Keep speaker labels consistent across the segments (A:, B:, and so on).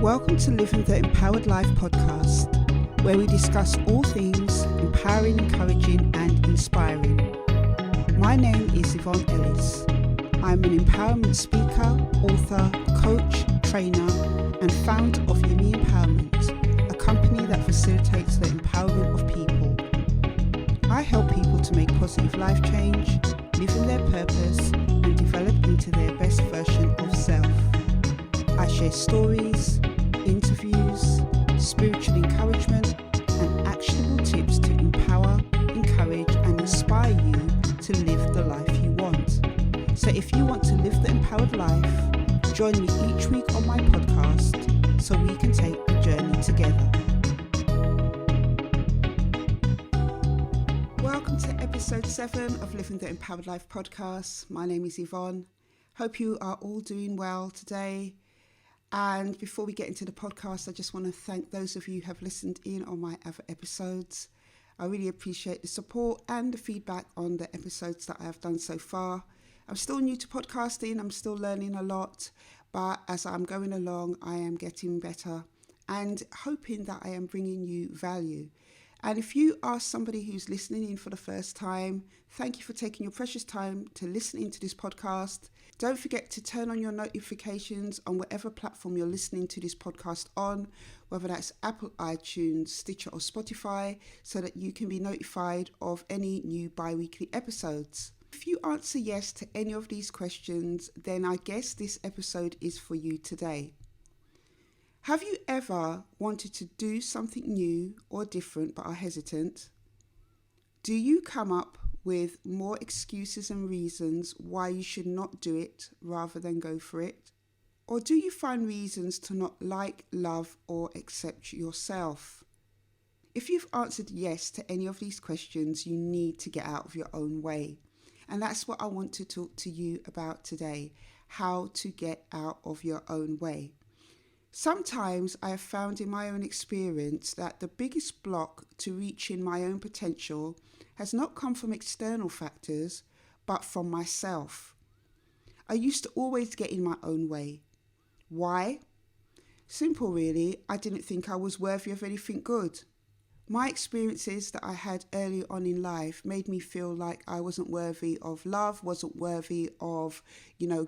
A: Welcome to Living the Empowered Life podcast, where we discuss all things empowering, encouraging and inspiring. My name is Yvonne Ellis. I'm an empowerment speaker, author, coach, trainer and founder of Yumi Empowerment, a company that facilitates the empowerment of people. I help people to make positive life change, live in their purpose and develop into their best version of self. I share stories, interviews, spiritual encouragement and actionable tips to empower, encourage and inspire you to live the life you want. So if you want to live the empowered life, join me each week on my podcast so we can take the journey together. Welcome to episode 7 of Living the Empowered Life podcast. My name is Yvonne. Hope you are all doing well today. And before we get into the podcast, I just want to thank those of you who have listened in on my other episodes. I really appreciate the support and the feedback on the episodes that I have done so far. I'm still new to podcasting. I'm still learning a lot. But as I'm going along, I am getting better and hoping that I am bringing you value. And if you are somebody who's listening in for the first time, thank you for taking your precious time to listen into this podcast. Don't forget to turn on your notifications on whatever platform you're listening to this podcast on, whether that's Apple, iTunes, Stitcher or Spotify, so that you can be notified of any new bi-weekly episodes. If you answer yes to any of these questions, then I guess this episode is for you today. Have you ever wanted to do something new or different but are hesitant? Do you come up with more excuses and reasons why you should not do it rather than go for it? Or do you find reasons to not like, love or accept yourself? If you've answered yes to any of these questions, you need to get out of your own way. And that's what I want to talk to you about today, how to get out of your own way. Sometimes I have found in my own experience that the biggest block to reaching my own potential has not come from external factors, but from myself. I used to always get in my own way. Why? Simple really, I didn't think I was worthy of anything good. My experiences that I had early on in life made me feel like I wasn't worthy of love, wasn't worthy of,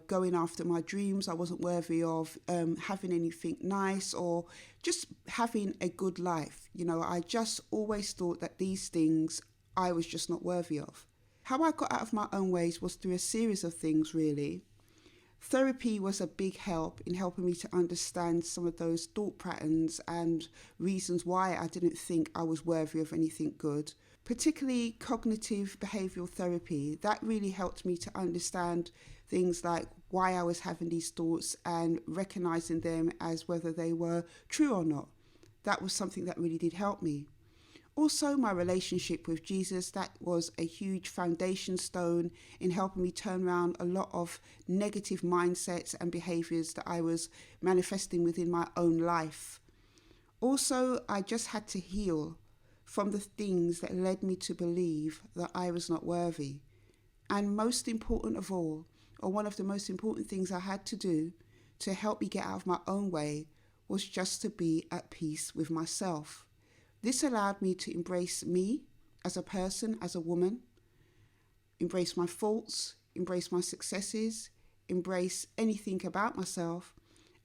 A: going after my dreams. I wasn't worthy of having anything nice or just having a good life. I just always thought that these things I was just not worthy of. How I got out of my own ways was through a series of things, really. Therapy was a big help in helping me to understand some of those thought patterns and reasons why I didn't think I was worthy of anything good, particularly cognitive behavioural therapy. That really helped me to understand things like why I was having these thoughts and recognising them as whether they were true or not. That was something that really did help me. Also, my relationship with Jesus, that was a huge foundation stone in helping me turn around a lot of negative mindsets and behaviours that I was manifesting within my own life. Also, I just had to heal from the things that led me to believe that I was not worthy. And most important of all, or one of the most important things I had to do to help me get out of my own way, was just to be at peace with myself. This allowed me to embrace me as a person, as a woman, embrace my faults, embrace my successes, embrace anything about myself,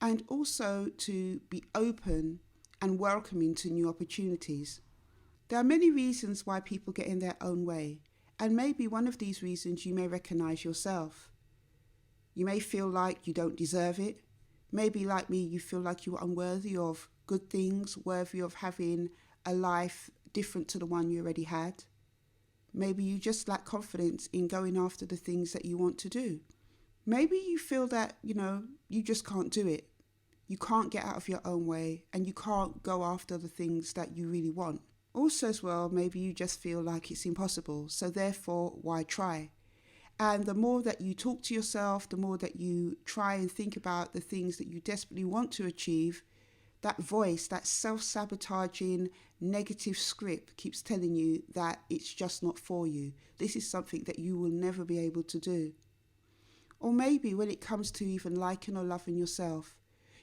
A: and also to be open and welcoming to new opportunities. There are many reasons why people get in their own way, and maybe one of these reasons you may recognize yourself. You may feel like you don't deserve it. Maybe like me, you feel like you're unworthy of good things, worthy of having a life different to the one you already had. Maybe you just lack confidence in going after the things that you want to do. Maybe you feel that, you just can't do it. You can't get out of your own way and you can't go after the things that you really want. Also as well, maybe you just feel like it's impossible. So therefore, why try? And the more that you talk to yourself, the more that you try and think about the things that you desperately want to achieve, that voice, that self-sabotaging negative script keeps telling you that it's just not for you. This is something that you will never be able to do. Or maybe when it comes to even liking or loving yourself,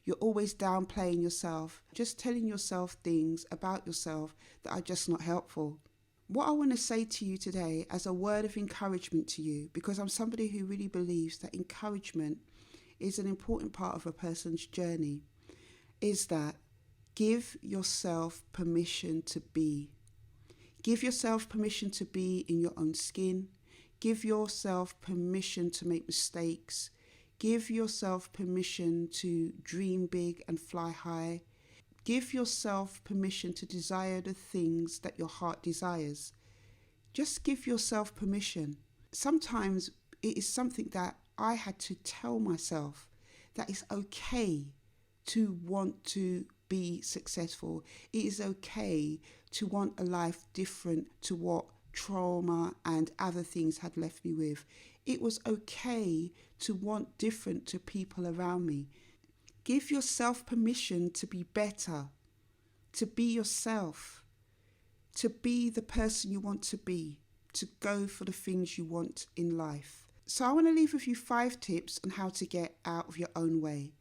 A: You're always downplaying yourself, just telling yourself things about yourself that are just not helpful. What I want to say to you today as a word of encouragement to you, because I'm somebody who really believes that encouragement is an important part of a person's journey, is that give yourself permission to be. Give yourself permission to be in your own skin. Give yourself permission to make mistakes. Give yourself permission to dream big and fly high. Give yourself permission to desire the things that your heart desires. Just give yourself permission. Sometimes it is something that I had to tell myself, that it's okay to want to be successful. It is okay to want a life different to what trauma and other things had left me with. It was okay to want different to people around me. Give yourself permission to be better, to be yourself, to be the person you want to be, to go for the things you want in life. So I want to leave with you 5 tips on how to get out of your own way.